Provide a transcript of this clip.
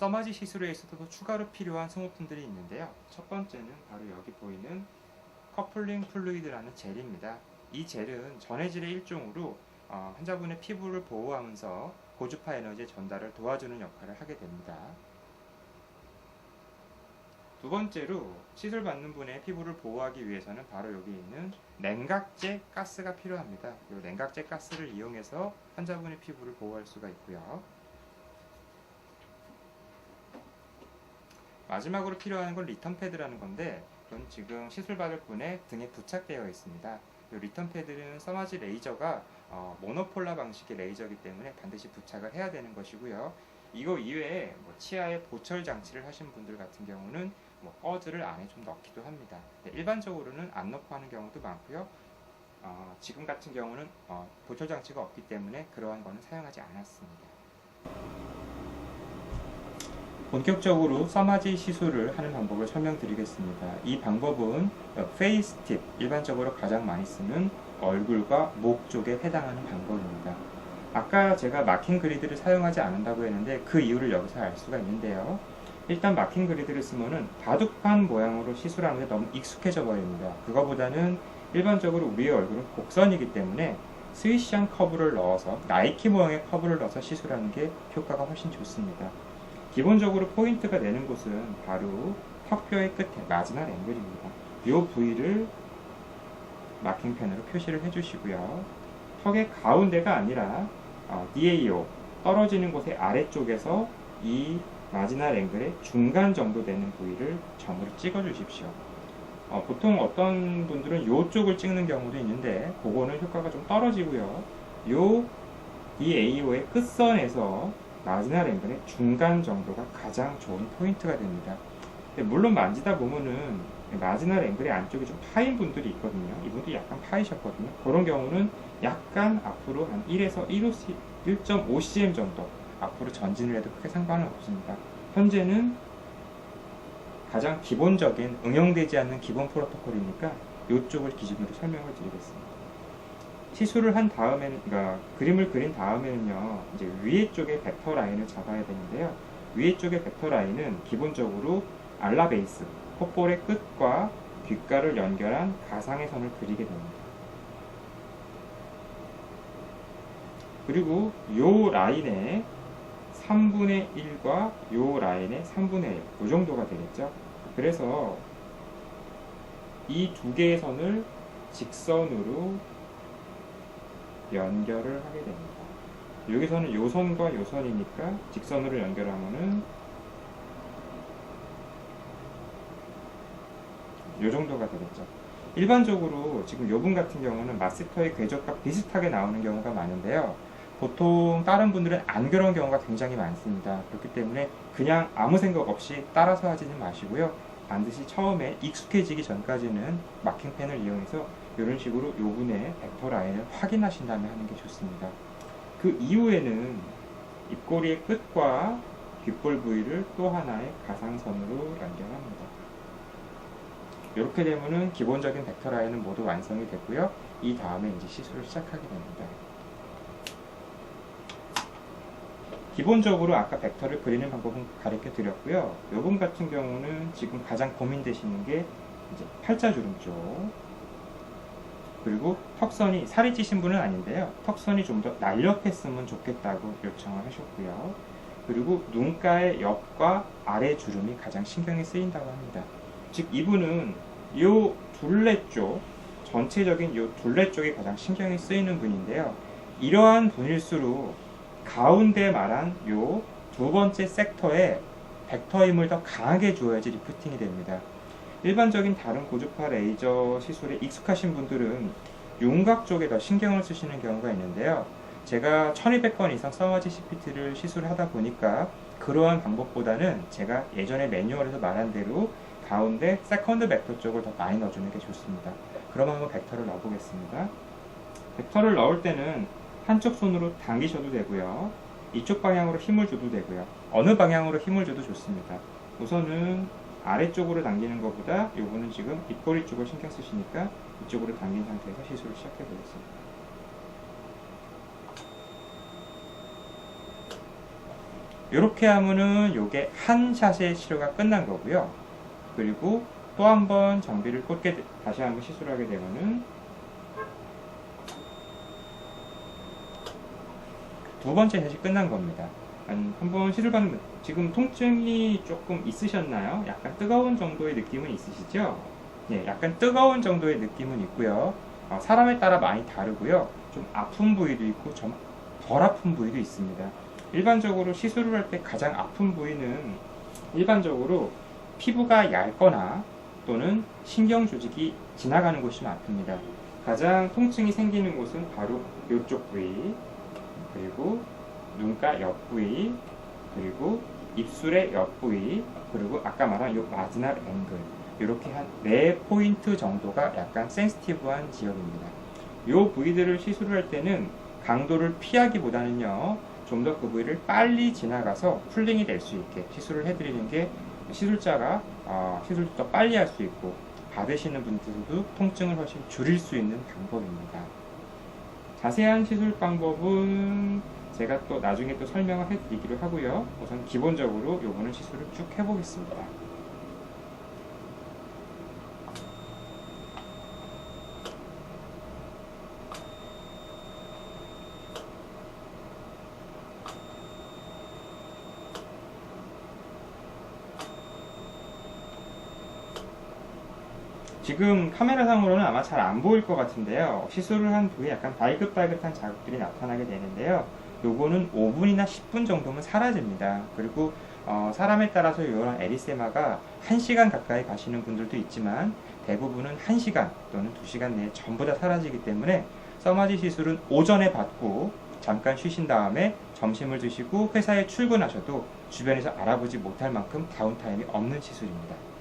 써마지 시술에 있어서도 추가로 필요한 소모품들이 있는데요. 첫 번째는 바로 여기 보이는 커플링 플루이드라는 젤입니다. 이 젤은 전해질의 일종으로 환자분의 피부를 보호하면서 고주파 에너지의 전달을 도와주는 역할을 하게 됩니다. 두 번째로 시술 받는 분의 피부를 보호하기 위해서는 바로 여기 있는 냉각제 가스가 필요합니다. 이 냉각제 가스를 이용해서 환자분의 피부를 보호할 수가 있고요. 마지막으로 필요한 건 리턴 패드라는 건데, 이건 지금 시술 받을 분의 등에 부착되어 있습니다. 이 리턴 패드는 써마지 레이저가 모노폴라 방식의 레이저이기 때문에 반드시 부착을 해야 되는 것이고요. 이거 이외에 치아에 보철 장치를 하신 분들 같은 경우는 꺼즈를 안에 좀 넣기도 합니다. 일반적으로는 안 넣고 하는 경우도 많고요. 지금 같은 경우는 보철 장치가 없기 때문에 그러한 거는 사용하지 않았습니다. 본격적으로 써마지 시술을 하는 방법을 설명드리겠습니다. 이 방법은 페이스 팁, 일반적으로 가장 많이 쓰는 얼굴과 목 쪽에 해당하는 방법입니다. 아까 제가 마킹 그리드를 사용하지 않는다고 했는데 그 이유를 여기서 알 수가 있는데요. 일단 마킹 그리드를 쓰면은 바둑판 모양으로 시술하는데 너무 익숙해져 버립니다. 그거보다는 일반적으로 우리의 얼굴은 곡선이기 때문에 스위시한 커브를 넣어서 나이키 모양의 커브를 넣어서 시술하는 게 효과가 훨씬 좋습니다. 기본적으로 포인트가 되는 곳은 바로 턱뼈의 끝에 마지막 앵글입니다. 이 부위를 마킹펜으로 표시를 해주시고요. 턱의 가운데가 아니라 DAO, 떨어지는 곳의 아래쪽에서 이 마지날 앵글의 중간 정도 되는 부위를 점으로 찍어 주십시오. 보통 어떤 분들은 이쪽을 찍는 경우도 있는데 그거는 효과가 좀 떨어지고요. 이 DAO의 끝선에서 마지날 앵글의 중간 정도가 가장 좋은 포인트가 됩니다. 물론 만지다 보면은 마지날 앵글의 안쪽이 좀 파인 분들이 있거든요. 이분도 약간 파이셨거든요. 그런 경우는 약간 앞으로 한 1에서 1.5cm 정도 앞으로 전진을 해도 크게 상관은 없습니다. 현재는 가장 기본적인 응용되지 않는 기본 프로토콜이니까 이쪽을 기준으로 설명을 드리겠습니다. 시술을 한 다음에는, 그러니까 그림을 그린 다음에는요, 이제 위에 쪽에 벡터 라인을 잡아야 되는데요. 위에 쪽의 벡터 라인은 기본적으로 알라 베이스, 콧볼의 끝과 귓가를 연결한 가상의 선을 그리게 됩니다. 그리고 요 라인의 3분의 1과 요 라인의 3분의 1, 이 정도가 되겠죠. 그래서 이 두 개의 선을 직선으로 연결을 하게 됩니다. 여기서는 요 선과 요 선이니까 직선으로 연결하면은 요 정도가 되겠죠. 일반적으로 지금 요분 같은 경우는 마스터의 궤적과 비슷하게 나오는 경우가 많은데요. 보통 다른 분들은 안 그런 경우가 굉장히 많습니다. 그렇기 때문에 그냥 아무 생각 없이 따라서 하지는 마시고요. 반드시 처음에 익숙해지기 전까지는 마킹펜을 이용해서 이런 식으로 요분의 벡터 라인을 확인하신 다음에 하는 게 좋습니다. 그 이후에는 입꼬리의 끝과 귓볼 부위를 또 하나의 가상선으로 연결합니다. 이렇게 되면은 기본적인 벡터 라인은 모두 완성이 됐고요. 이 다음에 이제 시술을 시작하게 됩니다. 기본적으로 아까 벡터를 그리는 방법은 가르쳐 드렸고요. 요분 같은 경우는 지금 가장 고민되시는 게 이제 팔자주름 쪽, 그리고 턱선이 살이 찌신 분은 아닌데요. 턱선이 좀 더 날렵했으면 좋겠다고 요청을 하셨고요. 그리고 눈가의 옆과 아래 주름이 가장 신경이 쓰인다고 합니다. 즉 이분은 요 둘레 쪽, 전체적인 요 둘레 쪽이 가장 신경이 쓰이는 분인데요. 이러한 분일수록 가운데 말한 요 두 번째 섹터에 벡터 힘을 더 강하게 줘야지 리프팅이 됩니다. 일반적인 다른 고주파 레이저 시술에 익숙하신 분들은 윤곽 쪽에 더 신경을 쓰시는 경우가 있는데요. 제가 1200번 이상 써마지 CPT를 시술하다 보니까 그러한 방법보다는 제가 예전에 매뉴얼에서 말한 대로 가운데 세컨드 벡터 쪽을 더 많이 넣어주는 게 좋습니다. 그럼 한번 벡터를 넣어보겠습니다. 벡터를 넣을 때는 한쪽 손으로 당기셔도 되고요. 이쪽 방향으로 힘을 줘도 되고요. 어느 방향으로 힘을 줘도 좋습니다. 우선은 아래쪽으로 당기는 것보다 요거는 지금 입꼬리 쪽을 신경 쓰시니까 이쪽으로 당긴 상태에서 시술을 시작해 보겠습니다. 이렇게 하면은 요게 한 샷의 치료가 끝난 거고요. 그리고 또 한 번 장비를 꽂게 다시 한번 시술을 하게 되면은 두 번째 샷이 끝난 겁니다. 한번 시술받는, 지금 통증이 조금 있으셨나요? 약간 뜨거운 정도의 느낌은 있으시죠? 예, 약간 뜨거운 정도의 느낌은 있고요. 사람에 따라 많이 다르고요. 좀 아픈 부위도 있고 좀 덜 아픈 부위도 있습니다. 일반적으로 시술을 할 때 가장 아픈 부위는 일반적으로 피부가 얇거나 또는 신경 조직이 지나가는 곳이 아픕니다. 가장 통증이 생기는 곳은 바로 이쪽 부위, 그리고 눈가 옆 부위, 그리고 입술의 옆 부위, 그리고 아까 말한 이 마지막 앵글, 이렇게 한 4포인트 정도가 약간 센시티브한 지역입니다. 이 부위들을 시술을 할 때는 강도를 피하기보다는요, 좀 더 그 부위를 빨리 지나가서 쿨링이 될 수 있게 시술을 해드리는 게 시술자가 시술을 더 빨리 할 수 있고 받으시는 분들도 통증을 훨씬 줄일 수 있는 방법입니다. 자세한 시술 방법은 제가 또 나중에 또 설명을 해드리기로 하고요. 우선 기본적으로 요거는 시술을 쭉 해보겠습니다. 지금 카메라상으로는 아마 잘 안 보일 것 같은데요. 시술을 한 후에 약간 발긋발긋한 자국들이 나타나게 되는데요. 요거는 5분이나 10분 정도면 사라집니다. 그리고 사람에 따라서 이런 에리세마가 1시간 가까이 가시는 분들도 있지만 대부분은 1시간 또는 2시간 내에 전부 다 사라지기 때문에 써마지 시술은 오전에 받고 잠깐 쉬신 다음에 점심을 드시고 회사에 출근하셔도 주변에서 알아보지 못할 만큼 다운타임이 없는 시술입니다.